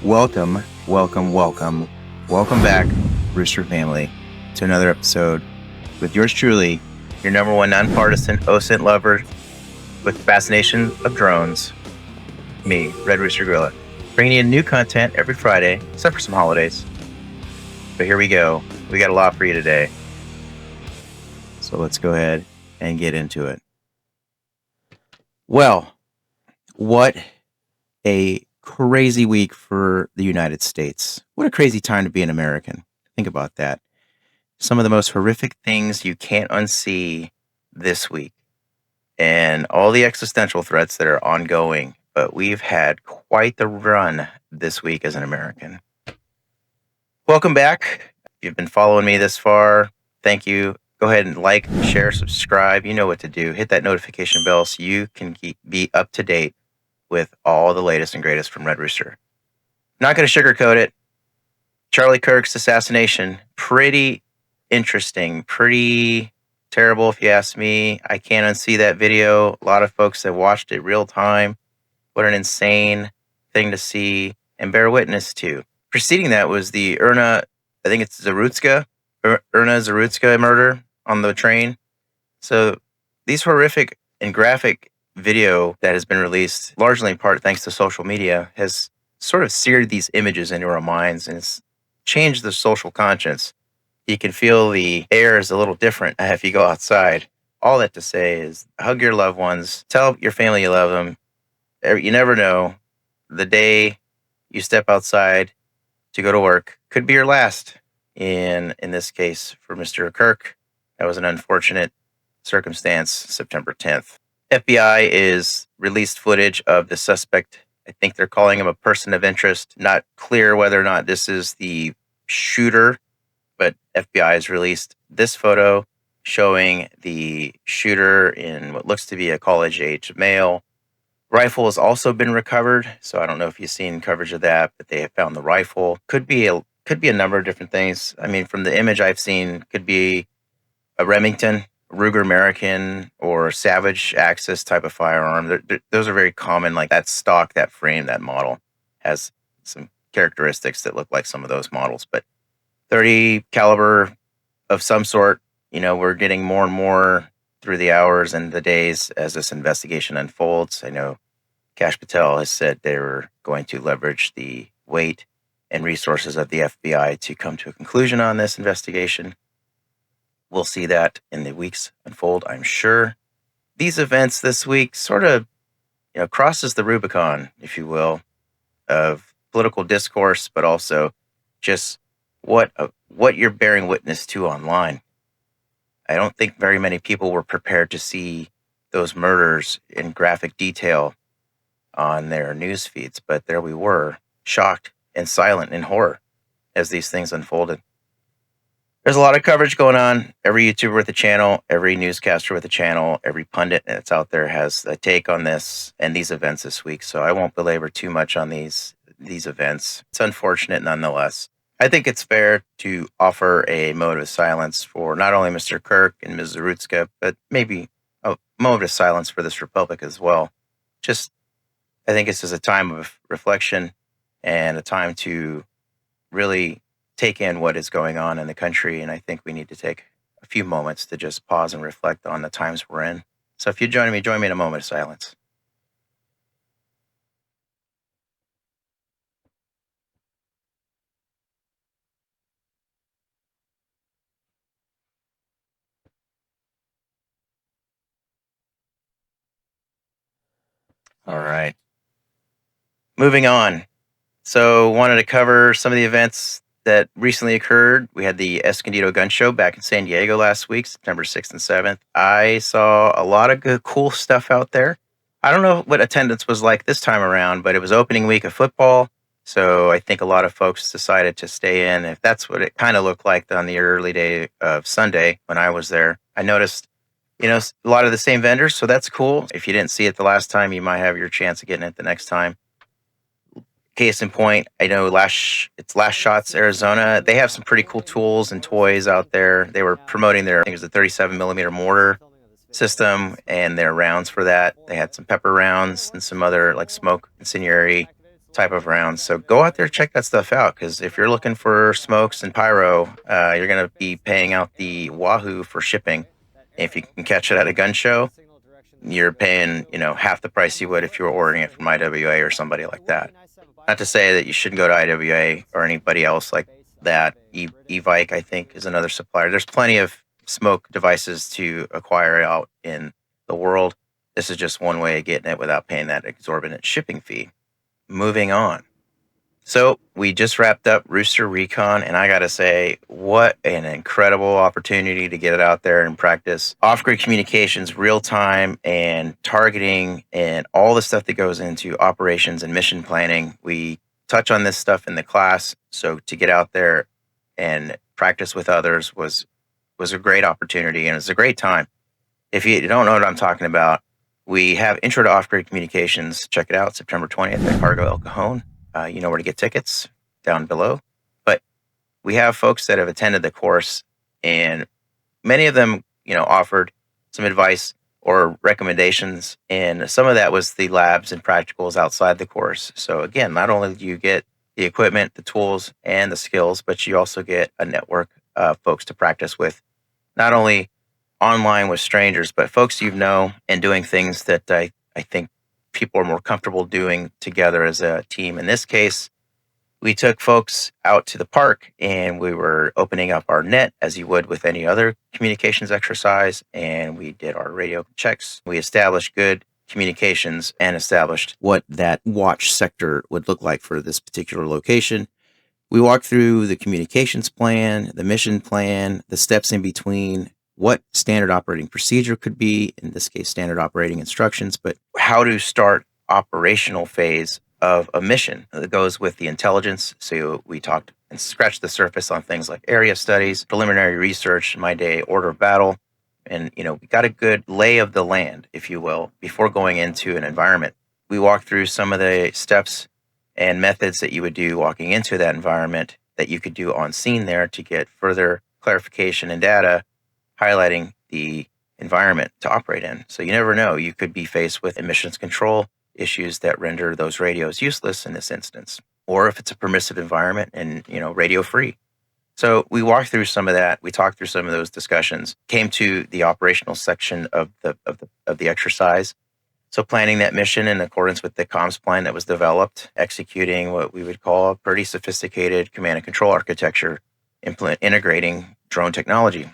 Welcome, welcome, welcome. Welcome back, Rooster family, to another episode with yours truly, your number one nonpartisan OSINT lover with the fascination of drones, me, Red Rooster Guerilla, bringing you new content every Friday, except for some holidays. But here we go. We got a lot for you today. So let's go ahead and get into it. Well, what a crazy week for the United States. What a crazy time to be an American. Think about that. Some of the most horrific things you can't unsee this week, and all the existential threats that are ongoing. But we've had quite the run this week as an American. Welcome back. If you've been following me this far, thank you. Go ahead and like, share, subscribe. You know what to do. Hit that notification bell so you can be up to date with all the latest and greatest from Red Rooster. Not going to sugarcoat it. Charlie Kirk's assassination, pretty interesting, pretty terrible if you ask me. I can't unsee that video. A lot of folks have watched it real time. What an insane thing to see and bear witness to. Preceding that was the Erna Zarutska murder on the train. So these horrific and graphic video that has been released, largely in part thanks to social media, has sort of seared these images into our minds and it's changed the social conscience. You can feel the air is a little different if you go outside. All that to say is hug your loved ones, tell your family you love them. You never know. The day you step outside to go to work could be your last. In this case, for Mr. Kirk, that was an unfortunate circumstance, September 10th. FBI is released footage of the suspect. I think they're calling him a person of interest. Not clear whether or not this is the shooter, but FBI has released this photo showing the shooter in what looks to be a college-age male. Rifle has also been recovered, so I don't know if you've seen coverage of that, but they have found the rifle. Could be a number of different things. I mean, from the image I've seen, could be a Remington, Ruger American, or Savage Axis type of firearm. Those are very common. Like that stock, that frame, that model has some characteristics that look like some of those models. But 30 caliber of some sort. We're getting more and more through the hours and the days as this investigation unfolds. I know Kash Patel has said they were going to leverage the weight and resources of the FBI to come to a conclusion on this investigation. We'll see that in the weeks unfold, I'm sure. These events this week sort of, crosses the Rubicon, if you will, of political discourse, but also just what you're bearing witness to online. I don't think very many people were prepared to see those murders in graphic detail on their news feeds, but there we were, shocked and silent in horror as these things unfolded. There's a lot of coverage going on. Every YouTuber with a channel, every newscaster with a channel, every pundit that's out there has a take on this and these events this week. So I won't belabor too much on these events. It's unfortunate nonetheless. I think it's fair to offer a moment of silence for not only Mr. Kirk and Ms. Zarutska, but maybe a moment of silence for this republic as well. I think this is a time of reflection and a time to really take in what is going on in the country. And I think we need to take a few moments to just pause and reflect on the times we're in. So if you join me in a moment of silence. All right. Moving on. So wanted to cover some of the events that recently occurred. We had the Escondido Gun Show back in San Diego last week, September 6th and 7th. I saw a lot of good, cool stuff out there. I don't know what attendance was like this time around, but it was opening week of football. So I think a lot of folks decided to stay in. If that's what it kind of looked like on the early day of Sunday when I was there, I noticed, a lot of the same vendors. So that's cool. If you didn't see it the last time, you might have your chance of getting it the next time. Case in point, I know it's Last Shots Arizona. They have some pretty cool tools and toys out there. They were promoting I think it was a 37 millimeter mortar system and their rounds for that. They had some pepper rounds and some other like smoke incendiary type of rounds. So go out there, check that stuff out. Because if you're looking for smokes and pyro, you're going to be paying out the wahoo for shipping. If you can catch it at a gun show, you're paying, half the price you would if you were ordering it from IWA or somebody like that. Not to say that you shouldn't go to IWA or anybody else like that. Evike, I think, is another supplier. There's plenty of smoke devices to acquire out in the world. This is just one way of getting it without paying that exorbitant shipping fee. Moving on. So we just wrapped up Rooster Recon, and I got to say, what an incredible opportunity to get it out there and practice off-grid communications, real-time, and targeting, and all the stuff that goes into operations and mission planning. We touch on this stuff in the class, so to get out there and practice with others was a great opportunity, and it was a great time. If you don't know what I'm talking about, we have Intro to Off-Grid Communications. Check it out, September 20th at Cargo El Cajon. You know where to get tickets down below. But we have folks that have attended the course, and many of them, offered some advice or recommendations. And some of that was the labs and practicals outside the course. So again, not only do you get the equipment, the tools, and the skills, but you also get a network of folks to practice with, not only online with strangers, but folks and doing things that I think people are more comfortable doing together as a team. In this case, we took folks out to the park and we were opening up our net as you would with any other communications exercise. And we did our radio checks. We established good communications and established what that watch sector would look like for this particular location. We walked through the communications plan, the mission plan, the steps in between, what standard operating procedure could be, in this case, standard operating instructions, but how to start operational phase of a mission that goes with the intelligence. So we talked and scratched the surface on things like area studies, preliminary research, my day order of battle. And, we got a good lay of the land, if you will, before going into an environment. We walked through some of the steps and methods that you would do walking into that environment that you could do on scene there to get further clarification and data highlighting the environment to operate in. So you never know, you could be faced with emissions control issues that render those radios useless in this instance, or if it's a permissive environment and, radio free. So we walked through some of that. We talked through some of those discussions, came to the operational section of the exercise. So planning that mission in accordance with the comms plan that was developed, executing what we would call a pretty sophisticated command and control architecture, integrating drone technology.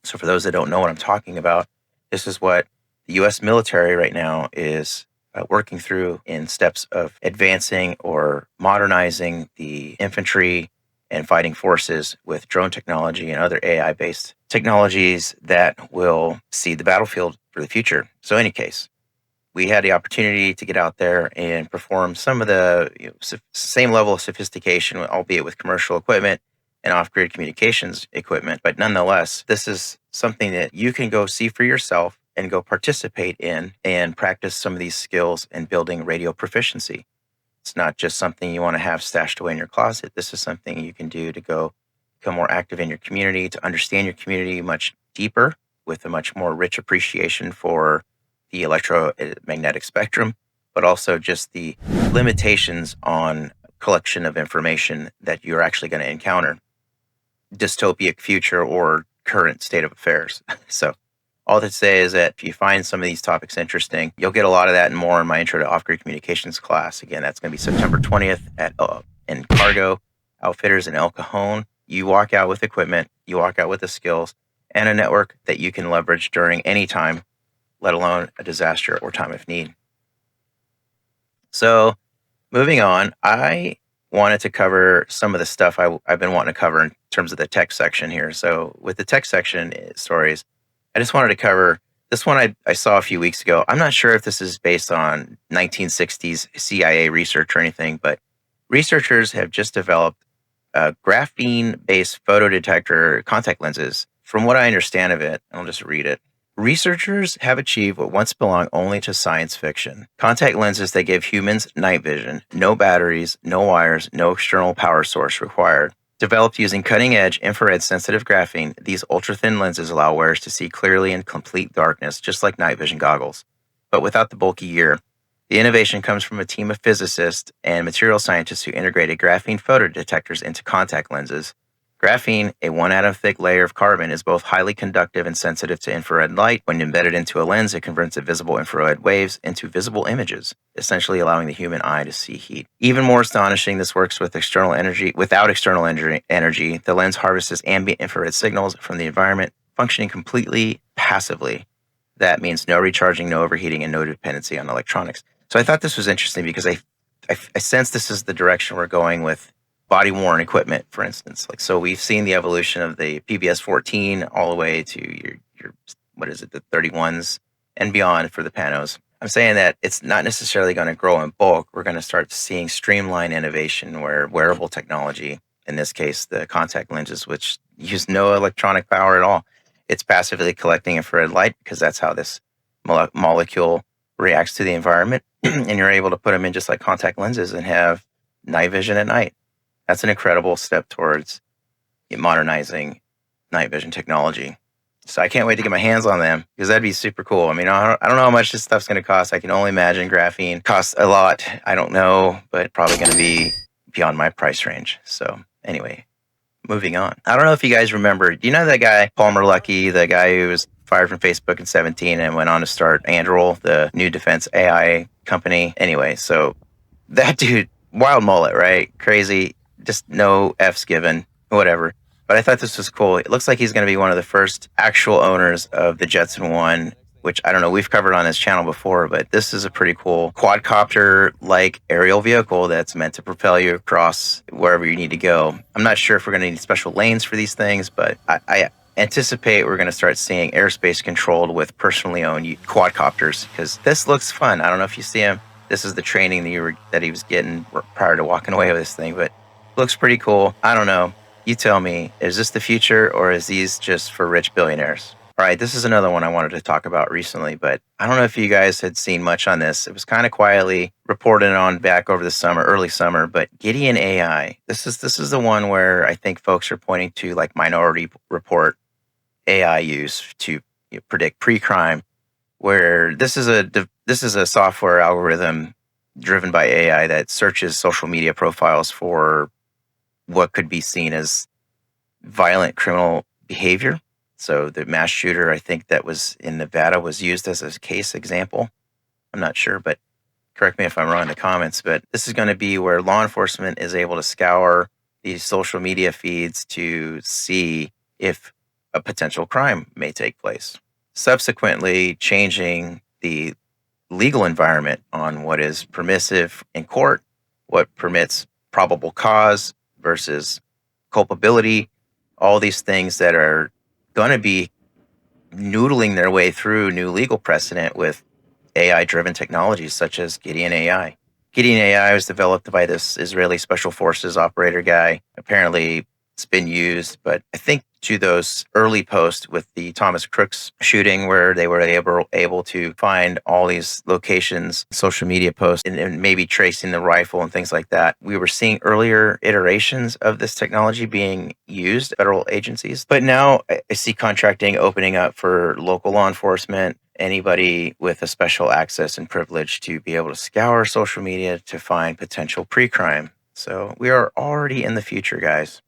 So for those that don't know what I'm talking about, this is what the U.S. military right now is working through in steps of advancing or modernizing the infantry and fighting forces with drone technology and other AI-based technologies that will seed the battlefield for the future. So in any case, we had the opportunity to get out there and perform some of the same level of sophistication, albeit with commercial equipment and off-grid communications equipment. But nonetheless, this is something that you can go see for yourself and go participate in and practice some of these skills in building radio proficiency. It's not just something you want to have stashed away in your closet. This is something you can do to go become more active in your community, to understand your community much deeper with a much more rich appreciation for the electromagnetic spectrum, but also just the limitations on collection of information that you're actually going to encounter. Dystopic future or current state of affairs. So all to say is that if you find some of these topics interesting, you'll get a lot of that and more in my Intro to Off-Grid Communications class. Again, that's going to be September 20th in Cargo Outfitters in El Cajon. You walk out with equipment, you walk out with the skills and a network that you can leverage during any time, let alone a disaster or time of need. So moving on, I wanted to cover some of the stuff I've been wanting to cover in terms of the tech section here. So with the tech section stories, I just wanted to cover this one I saw a few weeks ago. I'm not sure if this is based on 1960s CIA research or anything, but researchers have just developed graphene-based photodetector contact lenses. From what I understand of it, I'll just read it. Researchers have achieved what once belonged only to science fiction. Contact lenses that give humans night vision, no batteries, no wires, no external power source required. Developed using cutting-edge infrared-sensitive graphene, these ultra-thin lenses allow wearers to see clearly in complete darkness, just like night vision goggles, but without the bulky gear. The innovation comes from a team of physicists and material scientists who integrated graphene photodetectors into contact lenses. Graphene, a one-atom thick layer of carbon, is both highly conductive and sensitive to infrared light. When embedded into a lens, it converts invisible infrared waves into visible images, essentially allowing the human eye to see heat. Even more astonishing, this works with external energy. Without external energy, the lens harvests ambient infrared signals from the environment, functioning completely passively. That means no recharging, no overheating, and no dependency on electronics. So I thought this was interesting because I sense this is the direction we're going with body-worn equipment, for instance. Like, so we've seen the evolution of the PBS 14 all the way to your what is it, the 31s and beyond for the Panos. I'm saying that it's not necessarily going to grow in bulk. We're going to start seeing streamlined innovation where wearable technology, in this case, the contact lenses, which use no electronic power at all, it's passively collecting infrared light because that's how this molecule reacts to the environment. And you're able to put them in just like contact lenses and have night vision at night. That's an incredible step towards modernizing night vision technology. So I can't wait to get my hands on them because that'd be super cool. I mean, I don't know how much this stuff's going to cost. I can only imagine graphene costs a lot. I don't know, but probably going to be beyond my price range. So anyway, moving on. I don't know if you guys remember, do you know that guy, Palmer Luckey, the guy who was fired from Facebook in 2017 and went on to start Anduril, the new defense AI company? Anyway, so that dude, wild mullet, right? Crazy, just no F's given, whatever. But I thought this was cool. It looks like he's going to be one of the first actual owners of the Jetson 1, which I don't know, we've covered on this channel before, but this is a pretty cool quadcopter-like aerial vehicle that's meant to propel you across wherever you need to go. I'm not sure if we're going to need special lanes for these things, but I anticipate we're going to start seeing airspace controlled with personally owned quadcopters because this looks fun. I don't know if you see him. This is the training that he was getting prior to walking away with this thing, but it looks pretty cool. I don't know. You tell me, is this the future or is these just for rich billionaires? All right, this is another one I wanted to talk about recently, but I don't know if you guys had seen much on this. It was kind of quietly reported on back over the summer, early summer, but Gideon AI. This is the one where I think folks are pointing to like Minority Report AI use to predict pre-crime, where this is a software algorithm driven by AI that searches social media profiles for what could be seen as violent criminal behavior. So the mass shooter, I think that was in Nevada, was used as a case example. I'm not sure, but correct me if I'm wrong in the comments. But this is going to be where law enforcement is able to scour these social media feeds to see if a potential crime may take place, subsequently changing the legal environment on what is permissive in court, what permits probable cause versus culpability, all these things that are going to be noodling their way through new legal precedent with AI-driven technologies such as Gideon AI. Gideon AI was developed by this Israeli Special Forces operator guy. Apparently, it's been used, but I think to those early posts with the Thomas Crooks shooting where they were able to find all these locations, social media posts, and maybe tracing the rifle and things like that. We were seeing earlier iterations of this technology being used at federal agencies. But now I see contracting opening up for local law enforcement, anybody with a special access and privilege to be able to scour social media to find potential pre-crime. So we are already in the future, guys.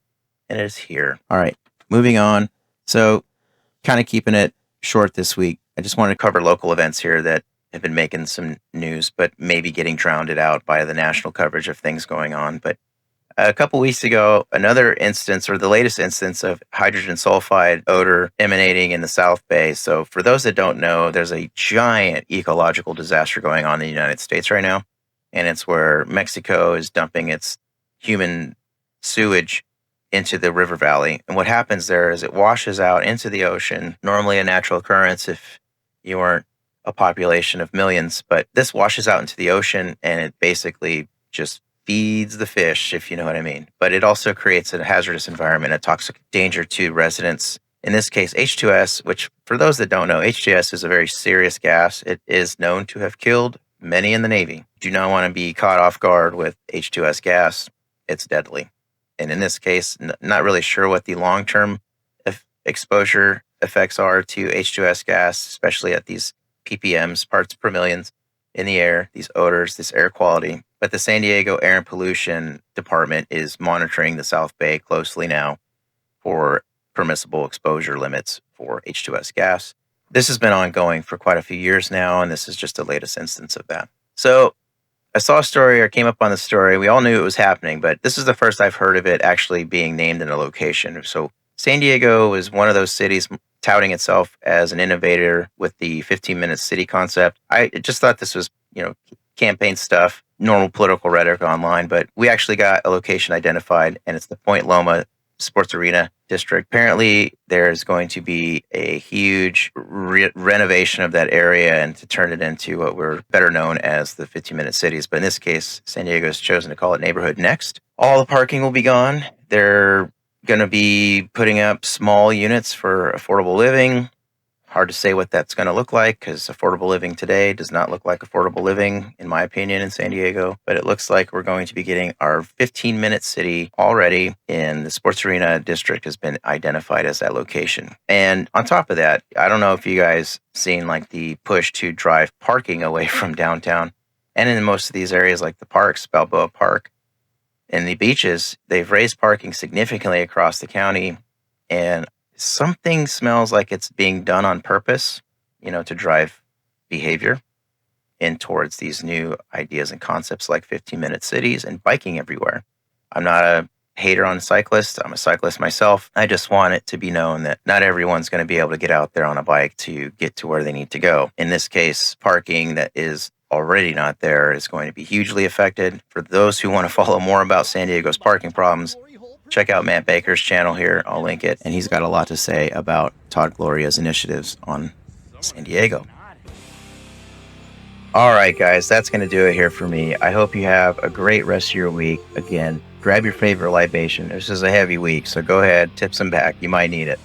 And it is here. All right, moving on. So kind of keeping it short this week. I just wanted to cover local events here that have been making some news, but maybe getting drowned out by the national coverage of things going on. But a couple weeks ago, another instance, or the latest instance of hydrogen sulfide odor emanating in the South Bay. So for those that don't know, there's a giant ecological disaster going on in the United States right now. And it's where Mexico is dumping its human sewage into the river valley. And what happens there is it washes out into the ocean, normally a natural occurrence if you weren't a population of millions, but this washes out into the ocean and it basically just feeds the fish, if you know what I mean. But it also creates a hazardous environment, a toxic danger to residents. In this case, H2S, which for those that don't know, H2S is a very serious gas. It is known to have killed many in the Navy. Do not want to be caught off guard with H2S gas. It's deadly. And in this case, not really sure what the long-term exposure effects are to H2S gas, especially at these ppms, parts per millions. in the air, these odors, this air quality. But the San Diego Air and Pollution Department is monitoring the South Bay closely now for permissible exposure limits for H2S gas. This has been ongoing for quite a few years now, and this is just the latest instance of that. So I saw a story or came up on the story. We all knew it was happening, but this is the first I've heard of it actually being named in a location. So San Diego is one of those cities touting itself as an innovator with the 15-minute city concept. I just thought this was, campaign stuff, normal political rhetoric online, but we actually got a location identified, and it's the Point Loma Sports Arena District. Apparently, there's going to be a huge renovation of that area and to turn it into what we're better known as the 15-minute cities. But in this case, San Diego's chosen to call it Neighborhood Next. All the parking will be gone. They're going to be putting up small units for affordable living. Hard to say what that's going to look like because affordable living today does not look like affordable living, in my opinion, in San Diego. But it looks like we're going to be getting our 15-minute city already, and the Sports Arena District has been identified as that location. And on top of that, I don't know if you guys seen like the push to drive parking away from downtown. And in most of these areas like the parks, Balboa Park, and the beaches, they've raised parking significantly across the county. And something smells like it's being done on purpose, to drive behavior in towards these new ideas and concepts like 15-minute cities and biking everywhere. I'm not a hater on cyclists. I'm a cyclist myself. I just want it to be known that not everyone's going to be able to get out there on a bike to get to where they need to go. In this case, parking that is already not there is going to be hugely affected. For those who want to follow more about San Diego's parking problems, check out Matt Baker's channel here. I'll link it. And he's got a lot to say about Todd Gloria's initiatives on San Diego. All right, guys, that's going to do it here for me. I hope you have a great rest of your week. Again, grab your favorite libation. This is a heavy week, so go ahead, tip some back. You might need it.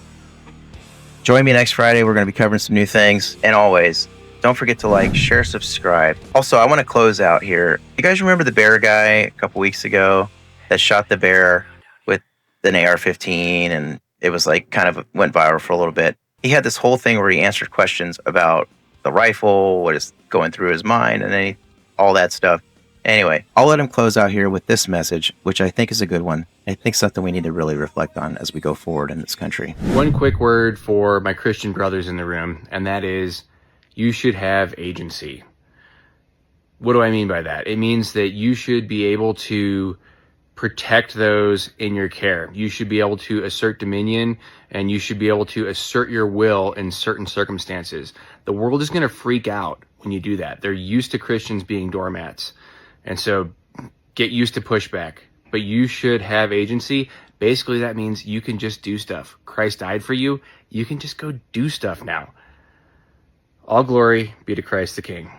Join me next Friday. We're going to be covering some new things. And always, don't forget to like, share, subscribe. Also, I want to close out here. You guys remember the bear guy a couple weeks ago that shot the bear with an AR-15, and it was like kind of went viral for a little bit? He had this whole thing where he answered questions about the rifle, what is going through his mind, and then all that stuff. Anyway, I'll let him close out here with this message, which I think is a good one. I think something we need to really reflect on as we go forward in this country. One quick word for my Christian brothers in the room, and that is, you should have agency. What do I mean by that? It means that you should be able to protect those in your care. You should be able to assert dominion, and you should be able to assert your will in certain circumstances. The world is going to freak out when you do that. They're used to Christians being doormats. And so get used to pushback. But you should have agency. Basically, that means you can just do stuff. Christ died for you. You can just go do stuff now. All glory be to Christ the King.